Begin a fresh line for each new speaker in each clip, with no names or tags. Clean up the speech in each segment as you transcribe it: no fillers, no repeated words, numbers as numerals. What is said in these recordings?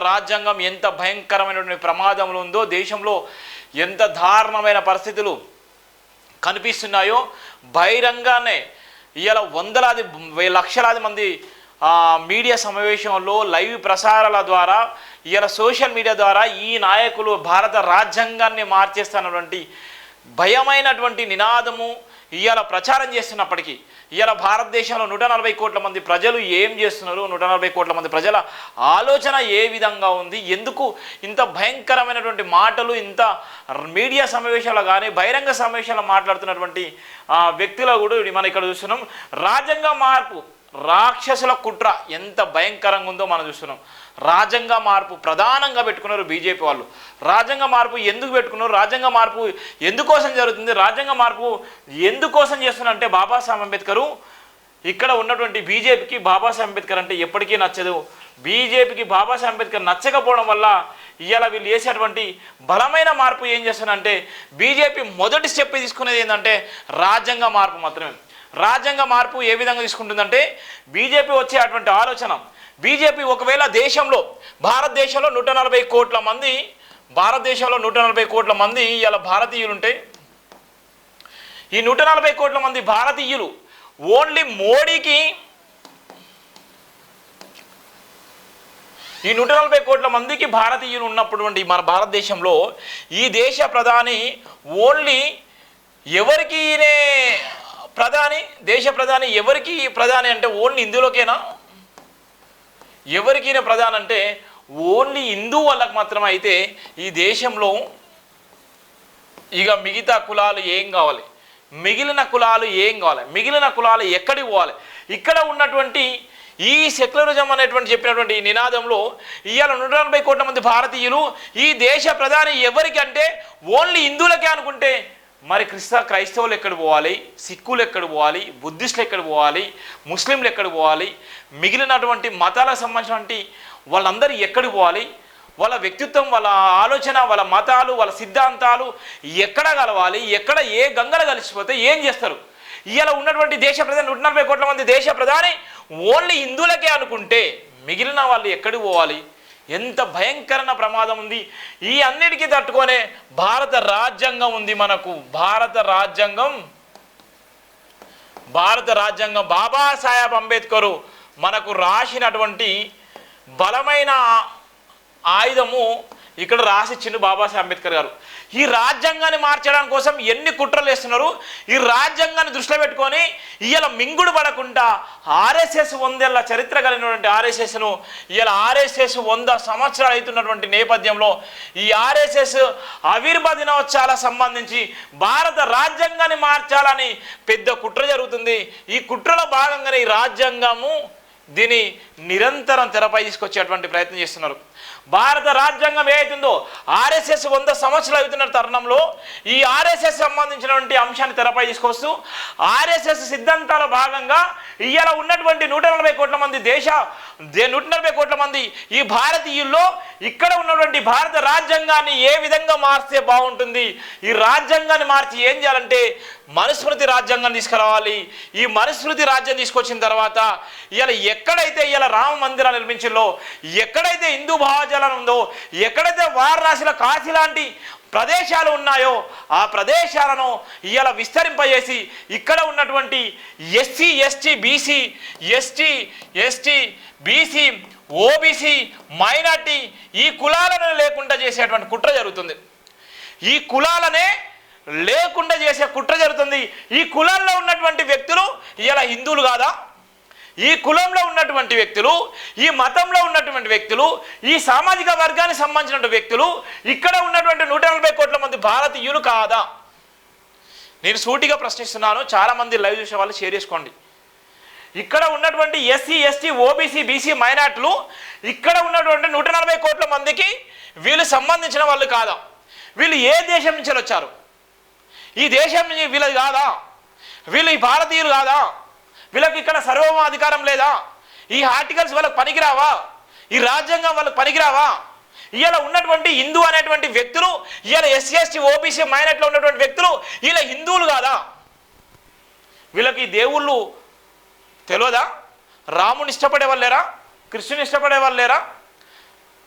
రాజ్యాంగం ఎంత భయంకరమైనటువంటి ప్రమాదంలో ఉందో, దేశంలో ఎంత దారుణమైన పరిస్థితులు కనిపిస్తున్నాయో బహిరంగానే ఇవాళ వందలాది లక్షలాది మంది మీడియా సమావేశంలో లైవ్ ప్రసారాల ద్వారా ఇవాళ సోషల్ మీడియా ద్వారా ఈ నాయకులు భారత రాజ్యాంగాన్ని మార్చేస్తున్నటువంటి భయమైనటువంటి నినాదము ఇవాళ ప్రచారం చేస్తున్నప్పటికీ ఇవాళ భారతదేశంలో 140 కోట్ల మంది ప్రజలు ఏం చేస్తున్నారు, 140 కోట్ల మంది ప్రజల ఆలోచన ఏ విధంగా ఉంది, ఎందుకు ఇంత భయంకరమైనటువంటి మాటలు ఇంత మీడియా సమావేశాలు కానీ బహిరంగ సమావేశాలు మాట్లాడుతున్నటువంటి వ్యక్తులు కూడా మనం ఇక్కడ చూస్తున్నాం. రాజ్యాంగ మార్పు రాక్షసుల కుట్ర ఎంత భయంకరంగా ఉందో మనం చూస్తున్నాం. రాజ్యాంగ మార్పు ప్రధానంగా పెట్టుకున్నారు బీజేపీ వాళ్ళు. రాజ్యాంగ మార్పు ఎందుకు పెట్టుకున్నారు, రాజ్యాంగ మార్పు ఎందుకోసం జరుగుతుంది, రాజ్యాంగ మార్పు ఎందుకోసం చేస్తున్నారంటే బాబాసాహెబ్ అంబేద్కర్ ఇక్కడ ఉన్నటువంటి బీజేపీకి బాబాసాహెబ్ అంబేద్కర్ అంటే ఎప్పటికీ నచ్చదు. బీజేపీకి బాబాసాహెబ్ అంబేద్కర్ నచ్చకపోవడం వల్ల ఇవాళ వీళ్ళు చేసేటువంటి బలమైన మార్పు ఏం చేస్తున్నారంటే బీజేపీ మొదటి స్టెప్ తీసుకునేది ఏంటంటే రాజ్యాంగ మార్పు మాత్రమే. రాజ్యాంగ మార్పు ఏ విధంగా తీసుకుంటుందంటే బీజేపీ వచ్చే అటువంటి ఆలోచన, బీజేపీ ఒకవేళ భారతదేశంలో 140 కోట్ల మంది ఇలా భారతీయులు ఉంటే ఈ 140 కోట్ల మంది భారతీయులు ఓన్లీ మోడీకి ఈ 140 కోట్ల మందికి భారతీయులు ఉన్నప్పుడు మన భారతదేశంలో ఈ దేశ ప్రధాని ఓన్లీ ఎవరికి దేశ ప్రధాని ఎవరికి ప్రధాని అంటే ఓన్లీ హిందువులకేనా, ఎవరికైనా ప్రధాని అంటే ఓన్లీ హిందూ వాళ్ళకి మాత్రమే. అయితే ఈ దేశంలో ఇక మిగతా కులాలు ఏం కావాలి, మిగిలిన కులాలు ఎక్కడికి పోవాలి? ఇక్కడ ఉన్నటువంటి ఈ సెక్యులరిజం అనేటువంటి చెప్పినటువంటి నినాదంలో ఇవాళ 140 కోట్ల మంది భారతీయులు ఈ దేశ ప్రధాని ఎవరికి అంటే ఓన్లీ హిందువులకే అనుకుంటే మరి క్రైస్తవులు ఎక్కడ పోవాలి, సిక్కులు ఎక్కడ పోవాలి, బుద్ధిస్టులు ఎక్కడ పోవాలి, ముస్లింలు ఎక్కడ పోవాలి, మిగిలినటువంటి మతాలకు సంబంధించినటువంటి వాళ్ళందరూ ఎక్కడికి పోవాలి, వాళ్ళ వ్యక్తిత్వం, వాళ్ళ ఆలోచన, వాళ్ళ మతాలు, వాళ్ళ సిద్ధాంతాలు ఎక్కడ కలవాలి, ఎక్కడ ఏ గంగలు కలిసిపోతే ఏం చేస్తారు? ఇవాళ ఉన్నటువంటి దేశ ప్రధాని 140 కోట్ల మంది దేశ ప్రధాని ఓన్లీ హిందువులకే అనుకుంటే మిగిలిన వాళ్ళు ఎక్కడికి పోవాలి? ఎంత భయంకరమైన ప్రమాదం ఉంది. ఈ అన్నిటికీ తట్టుకొనే భారత రాజ్యాంగం ఉంది మనకు. భారత రాజ్యాంగం బాబాసాహెబ్ అంబేద్కర్ మనకు రాసినటువంటి బలమైన ఆయుధము ఇక్కడ రాసిచ్చిండు బాబాసాహెబ్ అంబేద్కర్ గారు. ఈ రాజ్యాంగాన్ని మార్చడానికి కోసం ఎన్ని కుట్రలు వేస్తున్నారు. ఈ రాజ్యాంగాన్ని దృష్టిలో పెట్టుకొని ఇవాళ మింగుడు పడకుండా ఆర్ఎస్ఎస్ 100 ఏళ్ల చరిత్ర కలిగినటువంటి ఆర్ఎస్ఎస్ను ఇవాళ ఆర్ఎస్ఎస్ 100 సంవత్సరాలు అవుతున్నటువంటి నేపథ్యంలో ఈ ఆర్ఎస్ఎస్ ఆవిర్భావ దినోత్సవాలకు సంబంధించి భారత రాజ్యాంగాన్ని మార్చాలని పెద్ద కుట్ర జరుగుతుంది. ఈ కుట్రలో భాగంగానే ఈ రాజ్యాంగము దీన్ని నిరంతరం తెరపై తీసుకొచ్చేటువంటి ప్రయత్నం చేస్తున్నారు. భారత రాజ్యాంగం ఏదైతుందో ఆర్ఎస్ఎస్ 100 సంవత్సరాలు అవుతున్న తరుణంలో ఈ ఆర్ఎస్ఎస్ సంబంధించినటువంటి అంశాన్ని తెరపై తీసుకొస్తూ ఆర్ఎస్ఎస్ సిద్ధాంతాల భాగంగా ఇవాళ ఉన్నటువంటి 140 కోట్ల మంది 140 కోట్ల మంది ఈ భారతీయుల్లో ఇక్కడ ఉన్నటువంటి భారత రాజ్యాంగాన్ని ఏ విధంగా మార్స్తే బాగుంటుంది, ఈ రాజ్యాంగాన్ని మార్చి ఏం చేయాలంటే మనుస్మృతి రాజ్యాంగాన్ని తీసుకురావాలి. ఈ మనుస్మృతి రాజ్యం తీసుకొచ్చిన తర్వాత ఇవాళ ఎక్కడైతే ఇవాళ రామ మందిరాలు నిర్మించిందో, ఎక్కడైతే హిందూ భావజాలం ఉందో, ఎక్కడైతే వారణాసిలో కాశీ లాంటి ప్రదేశాలు ఉన్నాయో ఆ ప్రదేశాలను ఇవాళ విస్తరింపజేసి ఇక్కడ ఉన్నటువంటి ఎస్టీ బీసీ ఓబీసీ మైనార్టీ ఈ కులాలను లేకుండా చేసేటువంటి కుట్ర జరుగుతుంది. ఈ కులాలనే లేకుండా చేసే కుట్ర జరుగుతుంది. ఈ కులాల్లో ఉన్నటువంటి వ్యక్తులు ఇవాళ హిందువులు కాదా? ఈ కులంలో ఉన్నటువంటి వ్యక్తులు, ఈ మతంలో ఉన్నటువంటి వ్యక్తులు, ఈ సామాజిక వర్గానికి సంబంధించిన వ్యక్తులు ఇక్కడ ఉన్నటువంటి 140 కోట్ల మంది భారతీయులు కాదా? నేను సూటిగా ప్రశ్నిస్తున్నాను. చాలామంది లైవ్ చూసే వాళ్ళు షేర్ చేసుకోండి. ఇక్కడ ఉన్నటువంటి ఎస్సీ ఎస్టీ ఓబీసీ బీసీ మైనార్టీలు ఇక్కడ ఉన్నటువంటి 140 కోట్ల మందికి వీళ్ళు సంబంధించిన వాళ్ళు కాదా? వీళ్ళు ఏ దేశం నుంచి వచ్చారు? ఈ దేశం వీళ్ళది కాదా? వీళ్ళు ఈ భారతీయులు కాదా? వీళ్ళకి ఇక్కడ సర్వోమాధికారం లేదా? ఈ ఆర్టికల్స్ వాళ్ళకి పనికిరావా? ఈ రాజ్యాంగం వాళ్ళకి పనికిరావా? ఇవాళ ఉన్నటువంటి హిందూ అనేటువంటి వ్యక్తులు, ఇవాళ ఎస్సీ ఎస్టీ ఓబీసీ మైనార్టీలో ఉన్నటువంటి వ్యక్తులు ఇలా హిందువులు కాదా? వీళ్ళకి దేవుళ్ళు తెలియదా? రాముని ఇష్టపడే వాళ్ళు లేరా? కృష్ణుని ఇష్టపడే వాళ్ళు లేరా?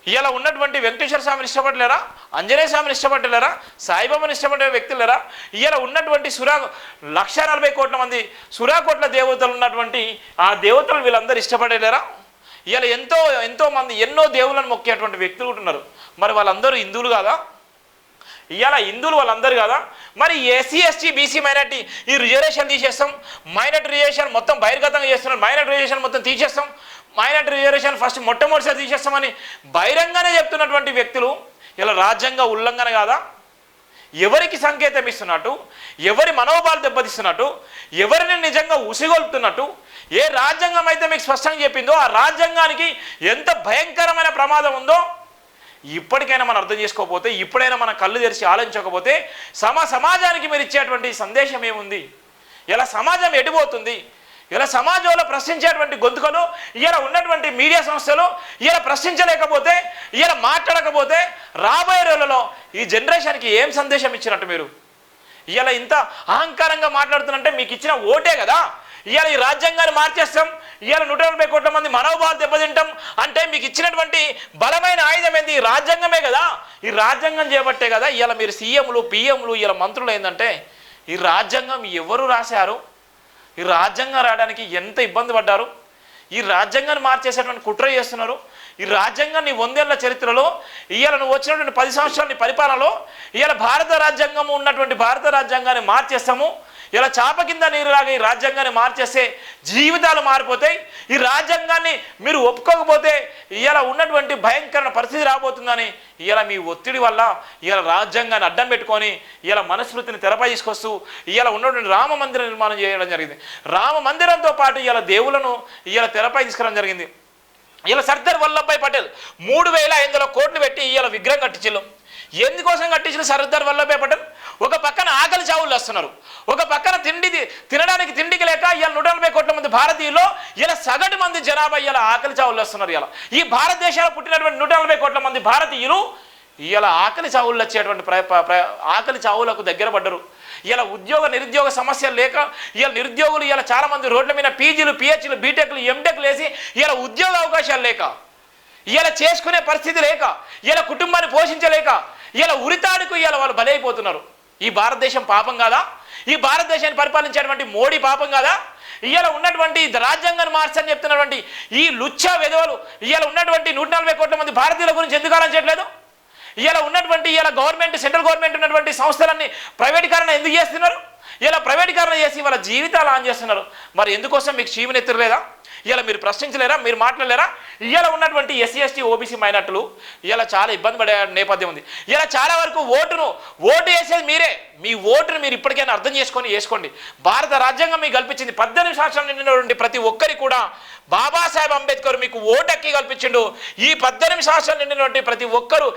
ఇలా ఉన్నటువంటి వెంకటేశ్వర స్వామిని ఇష్టపడలేరా? ఆంజనేయ స్వామిని ఇష్టపడలేరా? సాయిబాబాని ఇష్టపడే వ్యక్తులు లేరా? ఇలా ఉన్నటువంటి 140 కోట్ల మంది సురాకోట్ల దేవతలు ఉన్నటువంటి ఆ దేవతలు వీళ్ళందరూ ఇష్టపడలేరా? ఇలా ఎంతో మంది ఎన్నో దేవులను మొక్కేటువంటి వ్యక్తులు ఉన్నారు. మరి వాళ్ళందరూ హిందువులు కాదా? ఇవాళ హిందువులు వాళ్ళందరూ కదా. మరి ఎస్సీ ఎస్టీ బీసీ మైనార్టీ ఈ రిజర్వేషన్ తీసేస్తాం, మైనార్టీ రిజర్వేషన్ మొత్తం బహిర్గతంగా చేస్తున్నారు, మైనార్టీ రిజర్వేషన్ మొత్తం తీసేస్తాం, మైనార్టీ రిజర్వేషన్ ఫస్ట్ మొట్టమొదటిసారి తీసేస్తామని బహిరంగానే చెప్తున్నటువంటి వ్యక్తులు ఇలా రాజ్యాంగ ఉల్లంఘన కాదా? ఎవరికి సంకేతం ఇస్తున్నట్టు, ఎవరి మనోభావాలు దెబ్బతీస్తున్నట్టు, ఎవరిని నిజంగా ఉసిగొల్పుతున్నట్టు, ఏ రాజ్యాంగం అయితే మీకు స్పష్టంగా చెప్పిందో ఆ రాజ్యాంగానికి ఎంత భయంకరమైన ప్రమాదం ఉందో ఇప్పటికైనా మనం అర్థం చేసుకోకపోతే, ఇప్పుడైనా మన కళ్ళు తెరిచి ఆలోచించకపోతే సమాజానికి మీరు ఇచ్చేటువంటి సందేశం ఏముంది? ఇలా సమాజం ఎడిపోతుంది. ఇలా సమాజంలో ప్రశ్నించేటువంటి గొంతుకలు ఇలా ఉన్నటువంటి మీడియా సంస్థలు ఇలా ప్రశ్నించలేకపోతే, ఇలా మాట్లాడకపోతే రాబోయే రోజులలో ఈ జనరేషన్కి ఏం సందేశం ఇచ్చినట్టు? మీరు ఇలా ఇంత అహంకారంగా మాట్లాడుతున్నంటే మీకు ఇచ్చిన ఓటే కదా. ఇవాళ ఈ రాజ్యాంగాన్ని మార్చేస్తాం, ఇవాళ 140 కోట్ల మంది మనోభావాలు దెబ్బతింటాం అంటే మీకు ఇచ్చినటువంటి బలమైన ఆయుధం ఏంది? ఈ రాజ్యాంగమే కదా. ఈ రాజ్యాంగం చేపట్టే కదా ఇవాళ మీరు సీఎంలు పిఎంలు ఇలా మంత్రులు ఏంటంటే ఈ రాజ్యాంగం ఎవరు రాశారు? ఈ రాజ్యాంగం రాయడానికి ఎంత ఇబ్బంది పడ్డారు? ఈ రాజ్యాంగాన్ని మార్చేసేటువంటి కుట్ర చేస్తున్నారు. ఈ రాజ్యాంగాన్ని 100 ఏళ్ల చరిత్రలో ఇవాళ నువ్వు వచ్చినటువంటి 10 సంవత్సరాల పరిపాలనలో ఇవాళ భారత రాజ్యాంగం ఉన్నటువంటి భారత రాజ్యాంగాన్ని మార్చేస్తాము, ఇలా చాప కింద నీరులాగా ఈ రాజ్యాంగాన్ని మార్చేస్తే జీవితాలు మారిపోతాయి. ఈ రాజ్యాంగాన్ని మీరు ఒప్పుకోకపోతే ఇలా ఉన్నటువంటి భయంకరమైన పరిస్థితి రాబోతుందని ఇలా మీ ఒత్తిడి వల్ల ఇలా రాజ్యాంగాన్ని అడ్డం పెట్టుకొని ఇలా మనస్మృతిని తెరపై తీసుకొస్తూ ఇలా ఉన్నటువంటి రామ మందిర నిర్మాణం చేయడం జరిగింది. రామ మందిరంతో పాటు ఇలా దేవులను ఇలా తెరపై తీసుకురావడం జరిగింది. ఇలా సర్దార్ వల్లభాయ్ పటేల్ 3500 కోట్లు పెట్టి ఇలా విగ్రహం కట్టించారు. ఎందుకోసం కట్టించిన సర్దార్ వల్లభాయ్ పటేల్? ఒక పక్కన ఆకలి చావులు వస్తున్నారు, ఒక పక్కన తినడానికి తిండికి లేక ఇలా 140 కోట్ల మంది భారతీయులు ఇలా సగటు మంది జనాభా ఇలా ఆకలి చావులు వస్తున్నారు. ఇలా ఈ భారతదేశంలో పుట్టినటువంటి 140 కోట్ల మంది భారతీయులు ఇలా ఆకలి చావులు వచ్చేటువంటి ఆకలి చావులకు దగ్గర పడ్డరు. ఇలా నిరుద్యోగ సమస్యలు లేక ఇలా నిరుద్యోగులు ఇలా చాలామంది రోడ్ల మీద పీజీలు పిహెచ్లు బీటెక్లు ఎంటెక్లు వేసి ఇలా ఉద్యోగ అవకాశాలు లేక ఇలా చేసుకునే పరిస్థితి లేక ఇలా కుటుంబాన్ని పోషించలేక ఇలా ఉరితాడుకు ఇలా వాళ్ళు బలైపోతున్నారు. ఈ భారతదేశం పాపం కాదా? ఈ భారతదేశాన్ని పరిపాలించేటువంటి మోడీ పాపం కాదా? ఇవాళ ఉన్నటువంటి రాజ్యాంగాన్ని మార్చని చెప్తున్నటువంటి ఈ లుచ్చా వెధవలు ఇవాళ ఉన్నటువంటి 140 కోట్ల మంది భారతీయుల గురించి ఎందుకు ఆలోచించట్లేదు? ఇలా ఉన్నటువంటి ఇలా గవర్నమెంట్ సెంట్రల్ గవర్నమెంట్ ఉన్నటువంటి సంస్థలన్నీ ప్రైవేటీకరణ ఎందుకు చేస్తున్నారు? ఇలా ప్రైవేటీకరణ చేసి వాళ్ళ జీవితాలు ఆన్ చేస్తున్నారు. మరి ఎందుకోసం మీకు చీమని ఎత్తలేదా? ఇలా మీరు ప్రశ్నించలేరా? మీరు మాట్లాడలేరా? ఇలా ఉన్నటువంటి ఎస్సీ ఎస్టీ ఓబీసీ మైనార్టీలు ఇలా చాలా ఇబ్బంది పడే నేపథ్యం ఉంది. ఇలా చాలా వరకు ఓటు వేసేది మీరే. మీ ఓటును మీరు ఇప్పటికైనా అర్థం వేసుకోండి. భారత రాజ్యాంగం మీకు కల్పించింది 18 సంవత్సరాల నిండినటువంటి ప్రతి ఒక్కరికి కూడా బాబాసాహెబ్ అంబేద్కర్ మీకు ఓటక్కి కల్పించిండు. ఈ 18 సంవత్సరాలు నిండినటువంటి ప్రతి ఒక్కరు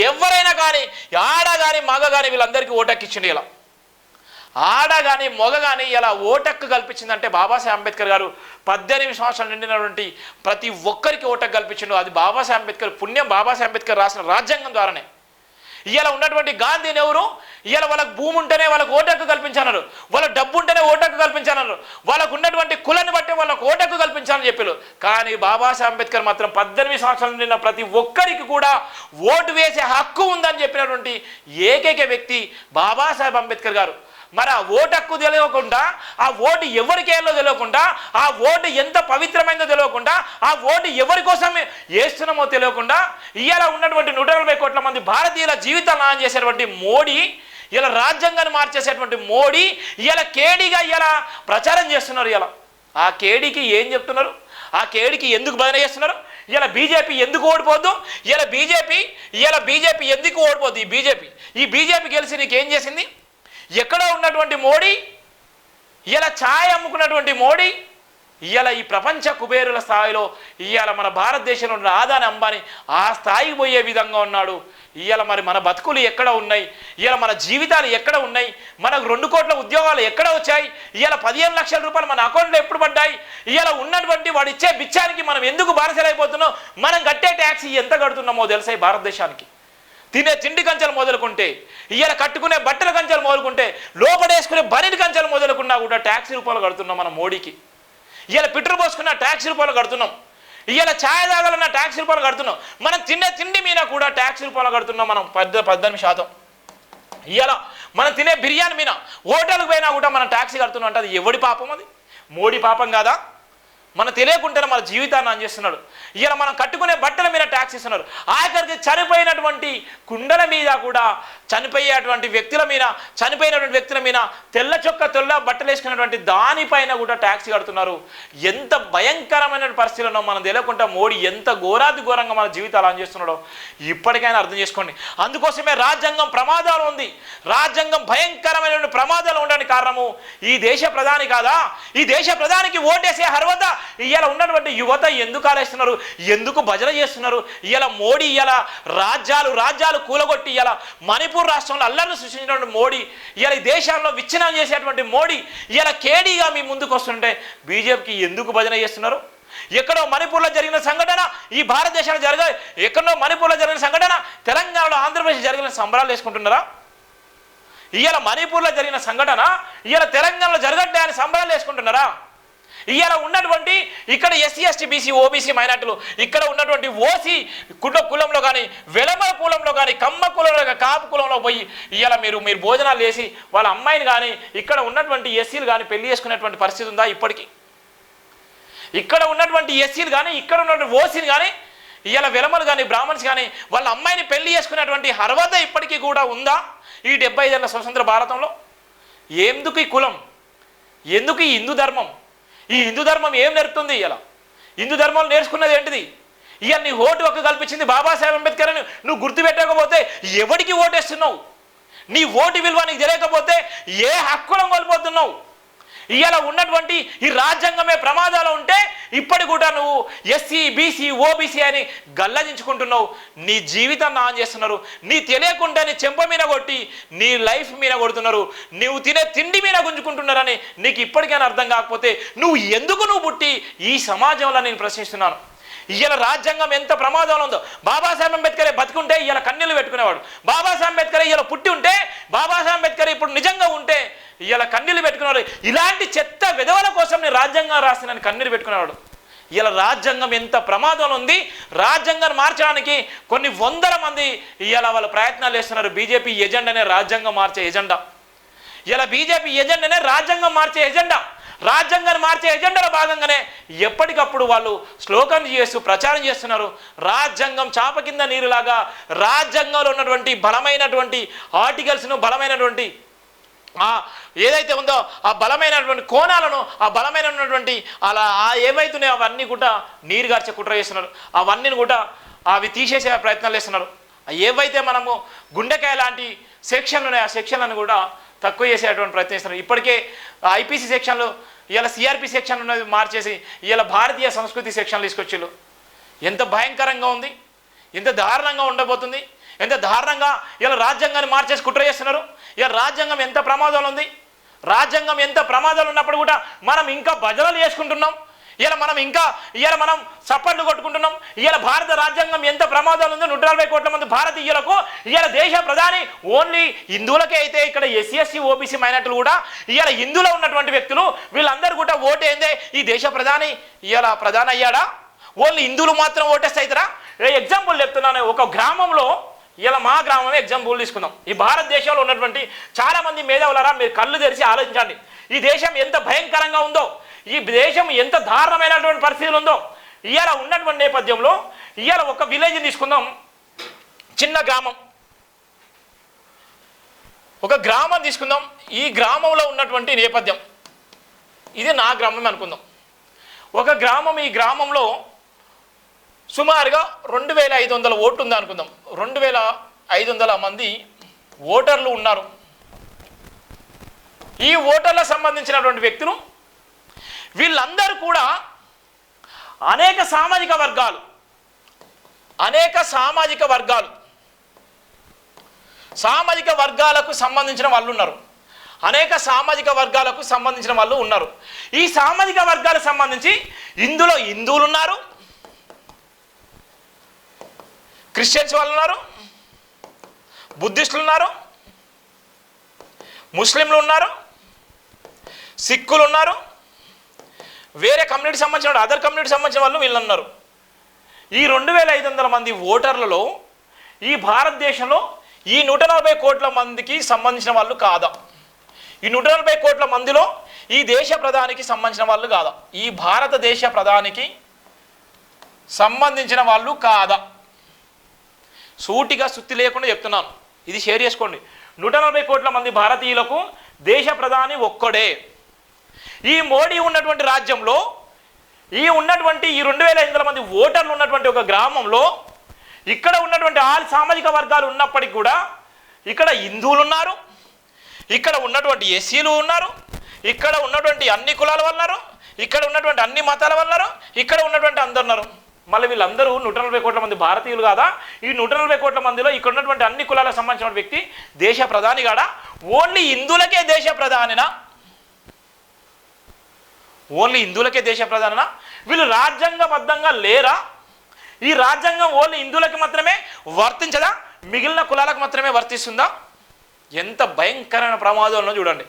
ఎవరైనా కానీ ఆడ కానీ మగ కానీ వీళ్ళందరికీ ఓటక్కిచ్చిండు. ఇలా ఆడ కానీ మొగ కానీ ఇలా ఓటక్కు కల్పించిందంటే బాబాసాహెబ్ అంబేద్కర్ గారు 18 సంవత్సరాలు నిండినటువంటి ప్రతి ఒక్కరికి ఓటక్కు కల్పించిండు. అది బాబాసాహెబ్ అంబేద్కర్ పుణ్యం. బాబాసాహెబ్ అంబేద్కర్ రాసిన రాజ్యాంగం ద్వారానే. ఇలా ఉన్నటువంటి గాంధీ నెహ్రూ ఇలా వాళ్ళకు భూమి ఉంటేనే వాళ్ళకు ఓటక్కు కల్పించారు, వాళ్ళ డబ్బు ఉంటేనే ఓటక్కు కల్పించారు, వాళ్ళకు ఉన్నటువంటి కులాన్ని బట్టి వాళ్ళకు ఓటక్కు కల్పించాలని చెప్పారు. కానీ బాబాసాహెబ్ అంబేద్కర్ మాత్రం 18 సంవత్సరాలు నిండిన ప్రతి ఒక్కరికి కూడా ఓటు వేసే హక్కు ఉందని చెప్పినటువంటి ఏకైక వ్యక్తి బాబాసాహెబ్ అంబేద్కర్ గారు. మరి ఆ ఓటు హక్కు తెలియకుండా, ఆ ఓటు ఎవరికేలో తెలియకుండా, ఆ ఓటు ఎంత పవిత్రమైందో తెలియకుండా, ఆ ఓటు ఎవరి కోసం వేస్తున్నామో తెలియకుండా ఇవాళ ఉన్నటువంటి 140 కోట్ల మంది భారతీయుల జీవితాలు నాశనం చేసేటువంటి మోడీ, ఇలా రాజ్యాంగాన్ని మార్చేసేటువంటి మోడీ ఇలా కేడీగా ఇలా ప్రచారం చేస్తున్నారు. ఇలా ఆ కేడీకి ఏం చెప్తున్నారు? ఆ కేడీకి ఎందుకు భజన చేస్తున్నారు? ఇలా బీజేపీ ఎందుకు ఓడిపోద్దు? ఇలా బీజేపీ ఎందుకు ఓడిపోద్దు? ఈ బీజేపీ గెలిచి నీకేం చేసింది? ఎక్కడో ఉన్నటువంటి మోడీ ఇలా ఛాయ్ అమ్ముకున్నటువంటి మోడీ ఇవాళ ఈ ప్రపంచ కుబేరుల స్థాయిలో ఇవాళ మన భారతదేశంలో ఉన్న అదాని అంబానీ ఆ స్థాయికి పోయే విధంగా ఉన్నాడు. ఇవాళ మరి మన బతుకులు ఎక్కడ ఉన్నాయి? ఇవాళ మన జీవితాలు ఎక్కడ ఉన్నాయి? మనకు 2 కోట్ల ఉద్యోగాలు ఎక్కడ వచ్చాయి? ఇవాళ 15 లక్షల రూపాయలు మన అకౌంట్లో ఎప్పుడు పడ్డాయి? ఇవాళ ఉన్నటువంటి వాడు ఇచ్చే బిచ్చానికి మనం ఎందుకు బానిసలైపోతున్నాం? మనం కట్టే ట్యాక్స్ ఎంత కడుతున్నామో తెలుసా? ఈ భారతదేశానికి తినే తిండి కంచెలు మొదలుకుంటే, ఇవాళ కట్టుకునే బట్టల కంచెలు మొదలుకుంటే, లోపడేసుకునే బరిని కంచెలు మొదలుకున్నా కూడా ట్యాక్స్ రూపాయలు కడుతున్నాం మనం మోడీకి. ఇవాళ పెట్రోల్ పోసుకున్న ట్యాక్స్ రూపాయలు కడుతున్నాం. ఇవాళ ఛాయ్ తాగాలన్న ట్యాక్స్ రూపాయలు కడుతున్నాం, మనం తినే తిండి మీద కూడా ట్యాక్స్ రూపాయలు కడుతున్నాం మనం 18%. ఇవాళ మనం తినే బిర్యానీ మీద హోటల్కి పోయినా కూడా మనం ట్యాక్స్ కడుతున్నాం అంటే అది ఎవడి పాపం? అది మోడీ పాపం కాదా? మనం తెలియకుండానే మన జీవితాన్ని అందిస్తున్నాడు. ఇలా మనం కట్టుకునే బట్టల మీద ట్యాక్స్ ఇస్తున్నారు. ఆఖరికి చనిపోయినటువంటి కుండల మీద కూడా, చనిపోయేటువంటి వ్యక్తుల మీద తెల్ల బట్టలు వేసుకున్నటువంటి దానిపైన కూడా ట్యాక్స్ కడుతున్నారు. ఎంత భయంకరమైన పరిస్థితుల్లో మనం తెలియకుండా మోడీ ఎంత ఘోరంగా మన జీవితాలు అందిస్తున్నాడో ఇప్పటికైనా అర్థం చేసుకోండి. అందుకోసమే రాజ్యాంగం ప్రమాదాలు ఉంది. రాజ్యాంగం భయంకరమైనటువంటి ప్రమాదాలు ఉండడానికి కారణము ఈ దేశ ప్రధాని కాదా? ఈ దేశ ప్రధానికి ఓటేసే అర్హత ఇవాళ ఉన్నటువంటి యువత ఎందుకు ఆలోచిస్తున్నారు? ఎందుకు భజన చేస్తున్నారు? ఇవాళ మోడీ ఇవాళ రాజ్యాలు కూలగొట్టి ఇవాళ మణిపూర్ రాష్ట్రంలో అల్లర్లు సృష్టించినటువంటి మోడీ, ఇవాళ ఈ దేశాల్లో విచ్ఛిన్నం చేసేటువంటి మోడీ ఇవాళ కేడీగా మీ ముందుకు వస్తుంటే బీజేపీకి ఎందుకు భజన చేస్తున్నారు? ఎక్కడో మణిపూర్లో జరిగిన సంఘటన ఈ భారతదేశంలో ఎక్కడో మణిపూర్లో జరిగిన సంఘటన తెలంగాణలో, ఆంధ్రప్రదేశ్ జరిగిన సంబరాలు వేసుకుంటున్నారా? ఇవాళ మణిపూర్లో జరిగిన సంఘటన ఇవాళ తెలంగాణలో జరగట్లే అని సంబరాలు వేసుకుంటున్నారా? ఇవాళ ఉన్నటువంటి ఇక్కడ ఎస్సీ ఎస్టీ బీసీ ఓబీసీ మైనార్టీలు ఇక్కడ ఉన్నటువంటి ఓసీ కులంలో కానీ, వెలమల కులంలో కానీ, కమ్మ కులంలో కాపు కులంలో పోయి ఇవాళ మీరు భోజనాలు చేసి వాళ్ళ అమ్మాయిని కానీ ఇక్కడ ఉన్నటువంటి ఎస్సీలు కానీ పెళ్లి చేసుకునేటువంటి పరిస్థితి ఉందా? ఇప్పటికీ ఇక్కడ ఉన్నటువంటి ఎస్సీలు కానీ, ఇక్కడ ఉన్నటువంటి ఓసీలు కానీ, ఇవాళ వెలమలు కానీ, బ్రాహ్మణ్స్ కానీ వాళ్ళ అమ్మాయిని పెళ్లి చేసుకునేటువంటి అర్హత ఇప్పటికీ కూడా ఉందా ఈ 75 ఏళ్ల స్వతంత్ర భారతంలో? ఎందుకు ఈ కులం? ఎందుకు ఈ హిందూ ధర్మం? ఈ హిందూ ధర్మం ఏం నేర్పుతుంది? ఇలా హిందూ ధర్మంలో నేర్చుకున్నది ఏంటిది? ఇవాళ నీ ఓటు హక్కు కల్పించింది బాబాసాహెబ్ అంబేద్కర్ అని నువ్వు గుర్తుపెట్టకపోతే ఎవరికి ఓటేస్తున్నావు? నీ ఓటు విలువ నీకు తెలియకపోతే ఏ హక్కులను కోల్పోతున్నావు? ఇవాళ ఉన్నటువంటి ఈ రాజ్యాంగమే ప్రమాదాలు ఉంటే ఇప్పటి కూడా నువ్వు ఎస్సీ బీసీ ఓబీసీ అని గల్లదించుకుంటున్నావు. నీ జీవితాన్ని ఆన్ చేస్తున్నారు. నీ తెలియకుండా నీ చెంప మీద కొట్టి నీ లైఫ్ మీద కొడుతున్నారు. నువ్వు తినే తిండి మీద గుంజుకుంటున్నారని నీకు ఇప్పటికైనా అర్థం కాకపోతే నువ్వు పుట్టి ఈ సమాజంలో నేను ప్రశ్నిస్తున్నాను. ఇవాళ రాజ్యాంగం ఎంత ప్రమాదంలో ఉందో. బాబాసాహెబ్ అంబేద్కర్ బతుకుంటే ఇవాళ కన్నీళ్లు పెట్టుకునేవాడు. బాబాసాహెబ్ అంబేద్కర్ ఇవాళ పుట్టి ఉంటే, బాబాసాహెబ్ అంబేద్కర్ ఇప్పుడు నిజంగా ఉంటే ఇవాళ కన్నీళ్లు పెట్టుకునేవాడు. ఇలాంటి చెత్త విధవల కోసం నేను రాజ్యాంగం రాసినని కన్నీరు పెట్టుకునేవాడు. ఇలా రాజ్యాంగం ఎంత ప్రమాదంలో ఉంది. రాజ్యాంగాన్ని మార్చడానికి కొన్ని వందల మంది ఇవాళ వాళ్ళ ప్రయత్నాలు చేస్తున్నారు. బీజేపీ ఎజెండానే రాజ్యాంగం మార్చే ఎజెండా. ఇలా బీజేపీ ఎజెండానే రాజ్యాంగం మార్చే ఎజెండా. రాజ్యాంగాన్ని మార్చే ఎజెండాలో భాగంగానే ఎప్పటికప్పుడు వాళ్ళు స్లోగన్ చేస్తూ ప్రచారం చేస్తున్నారు. రాజ్యాంగం చాప కింద నీరులాగా రాజ్యాంగంలో ఉన్నటువంటి బలమైనటువంటి ఆర్టికల్స్ను, బలమైనటువంటి ఏదైతే ఉందో ఆ బలమైనటువంటి కోణాలను, ఆ బలమైనటువంటి అలా ఏవైతున్నాయో అవన్నీ కూడా నీరు గార్చే కుట్ర చేస్తున్నారు. అవన్నీ కూడా అవి తీసేసే ప్రయత్నాలు చేస్తున్నారు. ఏవైతే మనము గుండెకాయ లాంటి సెక్షన్లు ఉన్నాయో ఆ సెక్షన్లను కూడా తక్కువ చేసేటువంటి ప్రయత్నం చేస్తున్నారు. ఇప్పటికే ఐపీసీ సెక్షన్లు ఇలా సిఆర్పి సెక్షన్ ఉన్నది మార్చేసి ఇలా భారతీయ సంస్కృతి సెక్షన్లు తీసుకొచ్చిళ్ళు. ఎంత భయంకరంగా ఉంది, ఎంత దారుణంగా ఉండబోతుంది, ఎంత దారుణంగా ఇలా రాజ్యాంగాన్ని మార్చేసి కుట్ర చేస్తున్నారు. ఇలా రాజ్యాంగం ఎంత ప్రమాదాలు ఉంది. రాజ్యాంగం ఎంత ప్రమాదాలు ఉన్నప్పుడు కూడా మనం ఇంకా భజనలు చేసుకుంటున్నాం. ఇలా మనం సప్పట్లు కొట్టుకుంటున్నాం. ఇలా భారత రాజ్యాంగం ఎంత ప్రమాదాలు ఉందో. 140 కోట్ల మంది భారతీయులకు ఇలా దేశ ప్రధాని ఓన్లీ హిందువులకే అయితే ఇక్కడ ఎస్సీ ఎస్టీ ఓబీసీ మైనార్టీలు కూడా ఇలా హిందువులో ఉన్నటువంటి వ్యక్తులు వీళ్ళందరూ కూడా ఓటేందే ఈ దేశ ప్రధాని ఇలా ప్రధాని అయ్యాడా? ఓన్లీ హిందువులు మాత్రం ఓటేస్తే అవుతారా? ఎగ్జాంపుల్ చెప్తున్నాను. ఒక గ్రామంలో ఇలా మా గ్రామమే ఎగ్జాంపుల్ తీసుకుందాం. ఈ భారతదేశంలో ఉన్నటువంటి చాలామంది మేధావులారా మీరు కళ్ళు తెరిచి ఆలోచించండి. ఈ దేశం ఎంత భయంకరంగా ఉందో, ఈ దేశం ఎంత దారుణమైనటువంటి పరిస్థితులు ఉందో. ఇవాళ ఉన్నటువంటి నేపథ్యంలో ఇవాళ ఒక విలేజ్ తీసుకుందాం, చిన్న గ్రామం, ఒక గ్రామం తీసుకుందాం. ఈ గ్రామంలో ఉన్నటువంటి నేపథ్యం ఇది నా గ్రామం అనుకుందాం. ఒక గ్రామం, ఈ గ్రామంలో సుమారుగా 2500 ఓట్లు ఉంది అనుకుందాం. 2500 మంది ఓటర్లు ఉన్నారు. ఈ ఓటర్లకు సంబంధించినటువంటి వ్యక్తులు వీళ్ళందరూ కూడా అనేక సామాజిక వర్గాలకు సంబంధించిన వాళ్ళు ఉన్నారు. అనేక సామాజిక వర్గాలకు సంబంధించిన వాళ్ళు ఉన్నారు. ఈ సామాజిక వర్గాలకు సంబంధించి ఇందులో హిందువులు ఉన్నారు, క్రిస్టియన్స్ వాళ్ళు ఉన్నారు, బుద్ధిస్టులు ఉన్నారు, ముస్లింలు ఉన్నారు, సిక్కులు ఉన్నారు, వేరే కమ్యూనిటీ సంబంధించిన అదర్ కమ్యూనిటీ సంబంధించిన వాళ్ళు వీళ్ళు ఉన్నారు. ఈ 2500 మంది ఓటర్లలో ఈ భారతదేశంలో ఈ 140 కోట్ల మందికి సంబంధించిన వాళ్ళు కాదా? ఈ 140 కోట్ల మందిలో ఈ దేశ ప్రధానికి సంబంధించిన వాళ్ళు కాదా? ఈ భారతదేశ ప్రధానికి సంబంధించిన వాళ్ళు కాదా? సూటిగా సుత్తి లేకుండా చెప్తున్నాను, ఇది షేర్ చేసుకోండి. 140 కోట్ల మంది భారతీయులకు దేశ ప్రధాని ఒక్కడే. ఈ మోడీ ఉన్నటువంటి రాజ్యంలో ఈ 2500 మంది ఓటర్లు ఉన్నటువంటి ఒక గ్రామంలో ఇక్కడ ఉన్నటువంటి ఆల్ సామాజిక వర్గాలు ఉన్నప్పటికీ కూడా ఇక్కడ హిందువులు ఉన్నారు, ఇక్కడ ఉన్నటువంటి ఎస్సీలు ఉన్నారు, ఇక్కడ ఉన్నటువంటి అన్ని కులాల వాళ్ళు ఉన్నారు, ఇక్కడ ఉన్నటువంటి అన్ని మతాల వాళ్ళు ఉన్నారు, ఇక్కడ ఉన్నటువంటి అందరు ఉన్నారు. మళ్ళీ వీళ్ళందరూ 140 కోట్ల మంది భారతీయులు కాదా? ఈ 140 కోట్ల మందిలో ఇక్కడ ఉన్నటువంటి అన్ని కులాలకు సంబంధించిన వ్యక్తి దేశ ప్రధాని కాడా? ఓన్లీ హిందువులకే దేశ ప్రధానినా? ఓన్లీ హిందువులకే దేశ ప్రధానినా? వీళ్ళు రాజ్యాంగబద్ధంగా లేరా? ఈ రాజ్యాంగం ఓన్లీ హిందువులకి మాత్రమే వర్తించదా? మిగిలిన కులాలకు మాత్రమే వర్తిస్తుందా? ఎంత భయంకరమైన ప్రమాదంలో చూడండి.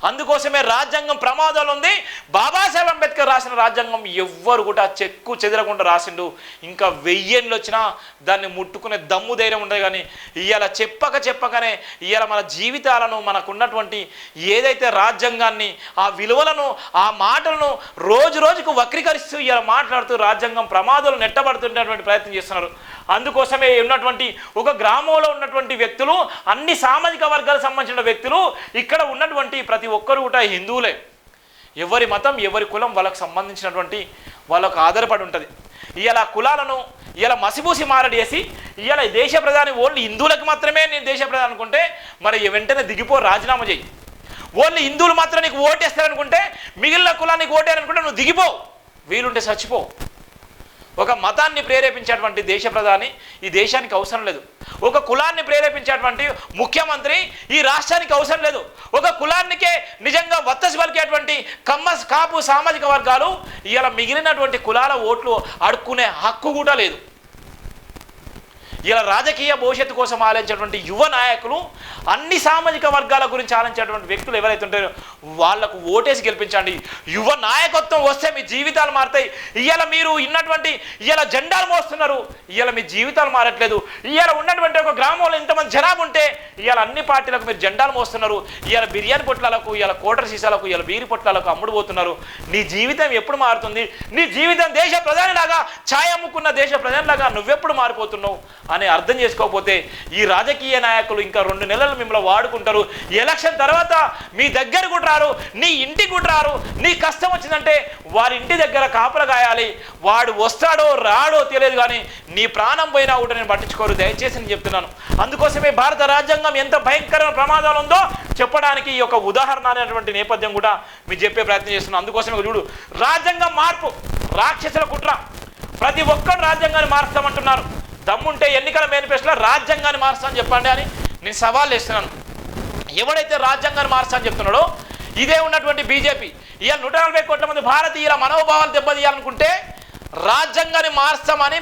అందుకోసమే రాజ్యాంగం ప్రమాదాలు ఉంది. బాబాసాహెబ్ అంబేద్కర్ రాసిన రాజ్యాంగం ఎవ్వరు కూడా చెక్కు చెదరకుండా రాసిండు. ఇంకా 1000 ఏళ్ళు వచ్చినా దాన్ని ముట్టుకునే దమ్ము ధైర్యం ఉండదు. కానీ ఇవాళ చెప్పకనే ఇవాళ మన జీవితాలను, మనకున్నటువంటి ఏదైతే రాజ్యాంగాన్ని, ఆ విలువలను, ఆ మాటలను రోజుకు వక్రీకరిస్తూ ఇవాళ మాట్లాడుతూ రాజ్యాంగం ప్రమాదాలు నెట్టబడుతున్నటువంటి ప్రయత్నం చేస్తున్నారు. అందుకోసమే ఉన్నటువంటి ఒక గ్రామంలో ఉన్నటువంటి వ్యక్తులు, అన్ని సామాజిక వర్గాలకు సంబంధించిన వ్యక్తులు, ఇక్కడ ఉన్నటువంటి ప్రతి ఒక్కరు కూడా హిందువులే. ఎవరి మతం, ఎవరి కులం వాళ్ళకు సంబంధించినటువంటి వాళ్ళకు ఆధారపడి ఉంటుంది. ఇలా కులాలను ఇలా మసిపూసి మారడేసి ఇలా దేశ ప్రధాని ఓన్లీ హిందువులకు మాత్రమే నేను దేశ ప్రధాని అనుకుంటే మరి వెంటనే దిగిపో, రాజీనామా చేయి. ఓన్లీ హిందువులు మాత్రం నీకు ఓటేస్తారనుకుంటే, మిగిలిన కులానికి ఓటేయాలనుకుంటే నువ్వు దిగిపో, వీలుంటే చచ్చిపో. ఒక మతాన్ని ప్రేరేపించేటువంటి దేశ ప్రధాని ఈ దేశానికి అవసరం లేదు. ఒక కులాన్ని ప్రేరేపించేటువంటి ముఖ్యమంత్రి ఈ రాష్ట్రానికి అవసరం లేదు. ఒక కులానికే నిజంగా వత్తసి పలికేటువంటి కాపు సామాజిక వర్గాలు ఇలా మిగిలినటువంటి కులాల ఓట్లు అడుక్కునే హక్కు కూడా లేదు. ఇలా రాజకీయ భవిష్యత్తు కోసం ఆలోచించేటువంటి యువ నాయకులు, అన్ని సామాజిక వర్గాల గురించి ఆలోచించేటువంటి వ్యక్తులు ఎవరైతే ఉంటారో వాళ్లకు ఓటేసి గెలిపించండి. యువ నాయకత్వం వస్తే మీ జీవితాలు మారుతాయి. ఇవాళ మీరు ఉన్నటువంటి ఇవాళ జెండాలు మోస్తున్నారు, ఇవాళ మీ జీవితాలు మారట్లేదు. ఇవాళ ఉన్నటువంటి ఒక గ్రామంలో ఇంతమంది జనాభా ఉంటే ఇవాళ అన్ని పార్టీలకు మీరు జెండాలు మోస్తున్నారు. ఇవాళ బిర్యానీ పొట్లాలకు, ఇవాళ కోటర్ సీసాలకు, ఇవాళ బీరి పొట్లాలకు అమ్ముడు పోతున్నారు. నీ జీవితం ఎప్పుడు మారుతుంది? నీ జీవితం దేశ ప్రధానిలాగా, ఛాయ్ అమ్ముకున్న దేశ ప్రధానిలాగా నువ్వెప్పుడు మారిపోతున్నావు అని అర్థం చేసుకోకపోతే ఈ రాజకీయ నాయకులు ఇంకా 2 నెలలు మిమ్మల్ని వాడుకుంటారు. ఎలక్షన్ తర్వాత మీ దగ్గర కూడా రారు, నీ ఇంటికి కూడా రారు. నీ కష్టం వచ్చిందంటే వారి ఇంటి దగ్గర కాపలా కాయాలి. వాడు వస్తాడో రాడో తెలియదు, కానీ నీ ప్రాణం పోయినా కూడా నేను పట్టించుకోరు. దయచేసి నేను చెప్తున్నాను. అందుకోసమే భారత రాజ్యాంగం ఎంత భయంకరమైన ప్రమాదాలు ఉందో చెప్పడానికి ఈ యొక్క ఉదాహరణ అనేటువంటి నేపథ్యం కూడా మీరు చెప్పే ప్రయత్నం చేస్తున్నాను. అందుకోసమే చూడు, రాజ్యాంగం మార్పు రాక్షసుల కుట్ర. ప్రతి ఒక్కరు రాజ్యాంగాన్ని మారుస్తామంటున్నారు. దమ్ముంటే ఎన్నికల మేనిఫెస్టోలో రాజ్యాంగాన్ని మార్చని చెప్పండి అని నేను సవాల్ చేస్తున్నాను. ఎవడైతే రాజ్యాంగాన్ని మార్చని చెప్తున్నాడో ఇదే ఉన్నటువంటి బీజేపీ ఇవాళ 140 కోట్ల మంది భారతీయుల మనోభావాలు దెబ్బతీయాలనుకుంటే రాజ్యాంగాన్ని మార్చామని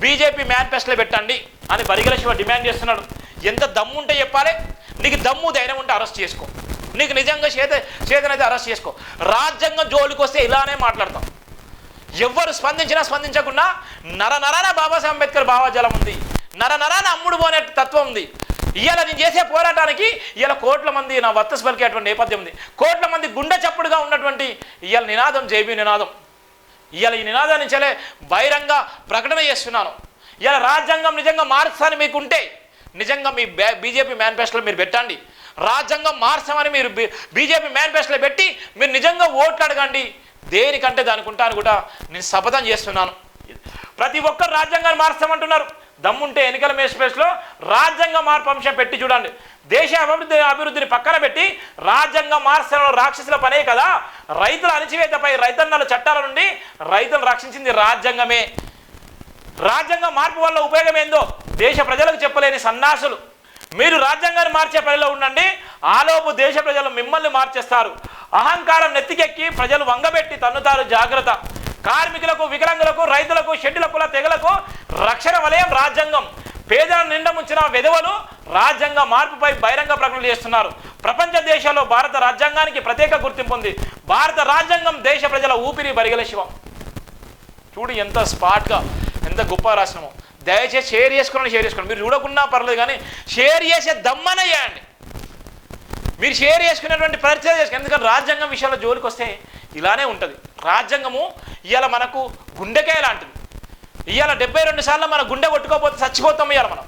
బీజేపీ మేనిఫెస్టోలో పెట్టండి అని బరిగల శివ డిమాండ్ చేస్తున్నాడు. ఎంత దమ్ముంటే చెప్పాలి. నీకు దమ్ము ధైర్యం ఉంటే అరెస్ట్ చేసుకో. నీకు నిజంగా చేతనైతే అరెస్ట్ చేసుకో. రాజ్యాంగం జోలికి వస్తే ఇలానే మాట్లాడతాం. ఎవరు స్పందించకుండా నరనరాన బాబాసాహెబ్ అంబేద్కర్ భావజాలం ఉంది, నరనరాన అమ్ముడు పోనే తత్వం ఉంది. ఇవాళ నేను చేసే పోరాటానికి ఇవాళ కోట్ల మంది నా వత్తసు పలికేటువంటి నేపథ్యం ఉంది. కోట్ల మంది గుండె చప్పుడుగా ఉన్నటువంటి ఇవాళ నినాదం జైబీ నినాదం. ఇవాళ ఈ నినాదాన్ని చలే బహిరంగ ప్రకటన చేస్తున్నాను. ఇవాళ రాజ్యాంగం నిజంగా మార్చాలని మీకుంటే నిజంగా మీ బీజేపీ మేనిఫెస్టోలో మీరు పెట్టండి. రాజ్యాంగం మార్చామని మీరు బీజేపీ మేనిఫెస్టోలో పెట్టి మీరు నిజంగా ఓట్లు అడగండి. దేనికంటే దానికి ఉంటాను కూడా నేను శపథం చేస్తున్నాను. ప్రతి ఒక్కరు రాజ్యాంగాన్ని మార్చామంటున్నారు. దమ్ముంటే ఎన్నికల మేనిఫెస్టోలో రాజ్యాంగ మార్పు అంశం పెట్టి చూడండి. దేశ అభివృద్ధిని పక్కన పెట్టి రాజ్యాంగం మార్చడంలో రాక్షసుల పనే కదా. రైతుల అణచివేతపై రైతన్నల చట్టాల నుండి రైతులను రక్షించింది రాజ్యాంగమే. రాజ్యాంగం మార్పు వల్ల ఉపయోగం ఏందో దేశ ప్రజలకు చెప్పలేని సన్నాసులు మీరు రాజ్యాంగాన్ని మార్చే పనిలో ఉండండి. ఆలోపు దేశ ప్రజలు మిమ్మల్ని మార్చేస్తారు. అహంకారం నెత్తికెక్కి ప్రజలు వంగబెట్టి తన్నుతారు. జాగ్రత్త. కార్మికులకు, వికలాంగులకు, రైతులకు, షెడ్యూల్ కుల తెగలకు రక్షణ వలయం రాజ్యాంగం. పేదలను నిండా ముంచిన విధవలు రాజ్యాంగ మార్పుపై బహిరంగ ప్రకటనలు చేస్తున్నారు. ప్రపంచ దేశాల్లో భారత రాజ్యాంగానికి ప్రత్యేక గుర్తింపు ఉంది. భారత రాజ్యాంగం దేశ ప్రజల ఊపిరి బరిగల శివం. చూడు ఎంత స్పాట్గా ఎంత గొప్ప రాసినామో. దయచేసి షేర్ చేసుకోండి. మీరు చూడకున్నా పర్లేదు కానీ షేర్ చేసే దమ్మన చేయండి. మీరు షేర్ చేసుకునేటువంటి పరిచయం చేసుకోండి. ఎందుకంటే రాజ్యాంగం విషయాల్లో జోలికి వస్తే ఇలానే ఉంటుంది. రాజ్యాంగము ఇవాళ మనకు గుండెకాయ లాంటిది. ఇవాళ 72 సార్లు మన గుండె కొట్టుకోకపోతే చచ్చిపోతాం. ఇవాళ మనం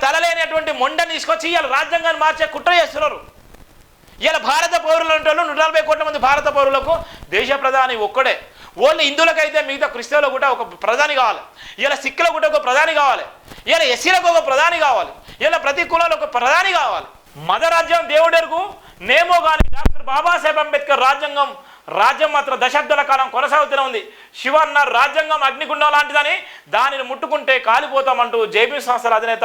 తలలేనటువంటి మొండని తీసుకొచ్చి ఇవాళ రాజ్యాంగాన్ని మార్చే కుట్ర చేస్తున్నారు. ఇవాళ భారత పౌరులు అంటే 140 కోట్ల మంది భారత పౌరులకు దేశ ప్రధాని ఒక్కడే. ఓన్లీ హిందువులకైతే మిగతా క్రిస్తవులకు కూడా ఒక ప్రధాని కావాలి. ఇలా సిక్కులకు కూడా ఒక ప్రధాని కావాలి. ఇలా ఎస్సీలకు ఒక ప్రధాని కావాలి. ఇలా ప్రతి కులాలకు ఒక ప్రధాని కావాలి. మదరాజ్యం దేవుడెరుగు నేమో కానీ డాక్టర్ బాబాసాహెబ్ అంబేద్కర్ రాజ్యం మాత్రం దశాబ్దాల కాలం కొనసాగుతూనే ఉంది. శివ అన్నారు రాజ్యాంగం అగ్నిగుండం లాంటిదని, దానిని ముట్టుకుంటే కాలిపోతామంటూ జేబీ సంస్థల అధినేత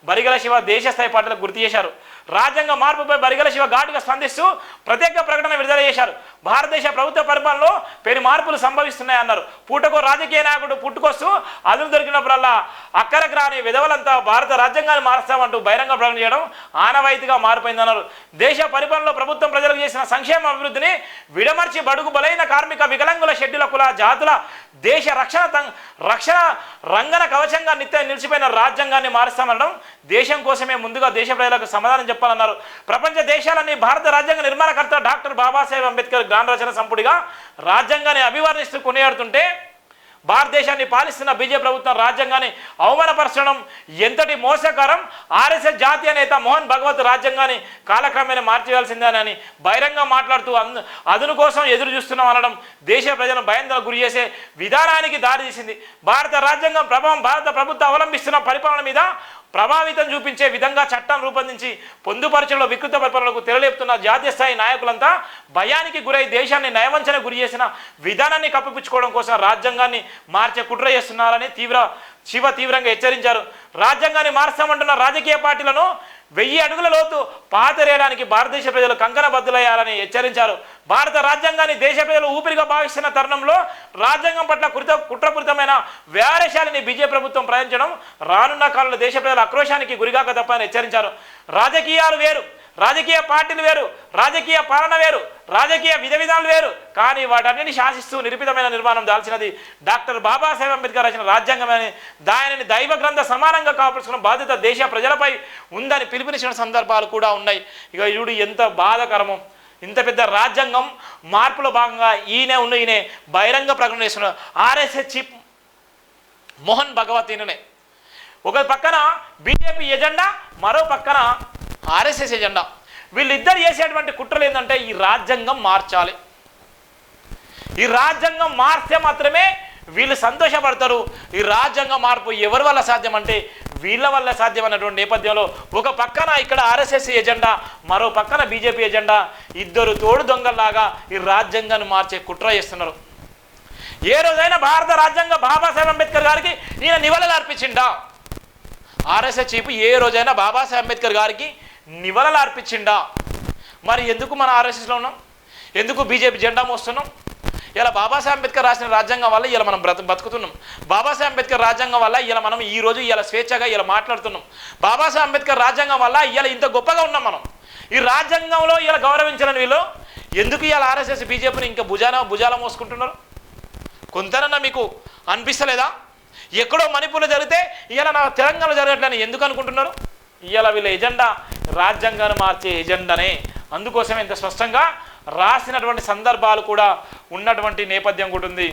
బరిగెల శివ దేశ స్థాయి పార్టీలకు గుర్తు చేశారు. రాజ్యాంగ మార్పుపై బరిగెల శివ ఘాటుగా స్పందిస్తూ ప్రత్యేక ప్రకటన విడుదల చేశారు. భారతదేశ ప్రభుత్వ పరిపాలనలో పెను మార్పులు సంభవిస్తున్నాయన్నారు. పూటకో రాజకీయ నాయకుడు పుట్టుకొస్తూ అదును దొరికినప్పుడల్లా అక్కరకు రాని విధవలంతా భారత రాజ్యాంగాన్ని మారుస్తామంటూ బహిరంగ ప్రకటన చేయడం ఆనవాయితీగా మారిపోయిందన్నారు. దేశ పరిపాలనలో ప్రభుత్వం ప్రజలకు చేసిన సంక్షేమ అభివృద్ధిని విడమర్చి బడుగు బలైన కార్మిక వికలాంగుల షెడ్యూల కుల జాతుల దేశ రక్షణ రంగన కవచంగా నిలిచిపోయిన రాజ్యాంగాన్ని మారుస్తామనడం దేశం కోసమే. ముందుగా దేశ ప్రజలకు సమాధానం చెప్పాలన్నారు. ప్రపంచ దేశాలన్నీ భారత రాజ్యాంగ నిర్మాణకర్త డాక్టర్ బాబాసాహెబ్ అంబేద్కర్ జ్ఞాన రచన సంపుటిగా రాజ్యాంగాన్ని అభివర్ణిస్తూ కొనియాడుతుంటే భారతదేశాన్ని పాలిస్తున్న బీజేపీ ప్రభుత్వం రాజ్యాంగాన్ని అవమానపరచడం ఎంతటి మోసకరం. ఆర్ఎస్ఎస్ జాతీయ నేత మోహన్ భగవత్ రాజ్యాంగాన్ని కాలక్రమేణా మార్చేయాల్సిందేనని బహిరంగ మాట్లాడుతూ అదును కోసం ఎదురు చూస్తున్నాం అనడం దేశ ప్రజలను భయాందోళనకు గురి చేసే విధానానికి దారితీసింది. భారత రాజ్యాంగం ప్రభావం భారత ప్రభుత్వం అవలంబిస్తున్న పరిపాలన మీద ప్రభావితం చూపించే విధంగా చట్టం రూపొందించి పొందుపరచడంలో వికృత పరిపాలనకు తెరలేపుతున్న జాతీయ స్థాయి నాయకులంతా భయానికి గురై దేశాన్ని నయవంచన గురి చేసిన విధానాన్ని కప్పిపుచ్చుకోవడం కోసం రాజ్యాంగాన్ని మార్చే కుట్ర చేస్తున్నారని తీవ్రంగా హెచ్చరించారు. రాజ్యాంగాన్ని మార్చామంటున్న రాజకీయ పార్టీలను 1000 అడుగుల లోతు పాతరేయడానికి భారతదేశ ప్రజలు కంకణబద్దులయ్యాలని హెచ్చరించారు. భారత రాజ్యాంగాన్ని దేశ ప్రజలు ఊపిరిగా భావిస్తున్న తరుణంలో రాజ్యాంగం పట్ల కుట్రపూరితమైన వ్యారేశాలని బీజేపీ ప్రభుత్వం ప్రయోగించడం రానున్న కాలంలో దేశ ప్రజల ఆక్రోశానికి గురిగాక తప్పని హెచ్చరించారు. రాజకీయాలు వేరు, రాజకీయ పార్టీలు వేరు, రాజకీయ పాలన వేరు, రాజకీయ విధానాలు వేరు, కానీ వాటన్నిటిని శాసిస్తూ నిరూపితమైన నిర్మాణం దాల్చినది డాక్టర్ బాబాసాహెబ్ అంబేద్కర్ రచన రాజ్యాంగమని, దానిని దైవ గ్రంథ సమానంగా కాపాడుకున్న బాధ్యత దేశ ప్రజలపై ఉందని పిలుపునిచ్చిన సందర్భాలు కూడా ఉన్నాయి. ఇక చూడు ఎంత బాధాకరమో. ఇంత పెద్ద రాజ్యాంగం మార్పులో భాగంగా ఈయన బహిరంగ ప్రకటన చేస్తున్నారు. ఆర్ఎస్ఎస్ చీఫ్ మోహన్ భగవత్ ఈయననే. ఒక పక్కన బీజేపీ ఎజెండా, మరో పక్కన ఆర్ఎస్ఎస్ ఎజెండా. వీళ్ళిద్దరు చేసేటువంటి కుట్రలు ఏంటంటే ఈ రాజ్యాంగం మార్చాలి. ఈ రాజ్యాంగం మార్స్తే మాత్రమే వీళ్ళు సంతోషపడతారు. ఈ రాజ్యాంగ మార్పు ఎవరి వల్ల సాధ్యం అంటే వీళ్ళ వల్ల సాధ్యం అన్నటువంటి నేపథ్యంలో ఒక పక్కన ఇక్కడ ఆర్ఎస్ఎస్ ఎజెండా, మరో పక్కన బీజేపీ ఎజెండా, ఇద్దరు తోడు దొంగల్లాగా ఈ రాజ్యాంగాన్ని మార్చే కుట్ర చేస్తున్నారు. ఏ రోజైనా భారత రాజ్యాంగ బాబాసాహెబ్ అంబేద్కర్ గారికి ఈయన నివాళులు అర్పించిండా? ఆర్ఎస్ఎస్ చీఫ్ ఏ రోజైనా బాబాసాహెబ్ అంబేద్కర్ గారికి నివాళులు అర్పించిండా? మరి ఎందుకు మన ఆర్ఎస్ఎస్లో ఉన్నాం? ఎందుకు బీజేపీ జెండా మోస్తున్నాం? ఇలా బాబాసాహెబ్ అంబేద్కర్ రాసిన రాజ్యాంగం వల్ల ఇలా మనం బతుకుతున్నాం. బాబాసాహెబ్ అంబేద్కర్ రాజ్యాంగం వల్ల ఇలా మనం ఈరోజు ఇలా స్వేచ్ఛగా ఇలా మాట్లాడుతున్నాం. బాబాసాహెబ్ అంబేద్కర్ రాజ్యాంగం వల్ల ఇలా ఇంత గొప్పగా ఉన్నాం మనం. ఈ రాజ్యాంగంలో ఇలా గౌరవించాలని వీళ్ళు ఎందుకు ఇలా ఆర్ఎస్ఎస్ బీజేపీని ఇంకా భుజాల మోసుకుంటున్నారు? కొంతనన్నా మీకు అనిపిస్తలేదా? ఎక్కడో మణిపూర్లో జరిగితే ఇలా నా తెలంగాణలో జరగట్లని ఎందుకు అనుకుంటున్నారు? ఇలా వీళ్ళ ఎజెండా రాజ్యాంగాన్ని మార్చే ఎజెండానే. అందుకోసం ఇంత స్పష్టంగా రాసినటువంటి సందర్భాలు కూడా ఉన్నటువంటి నేపథ్యం కూడా ఉంది.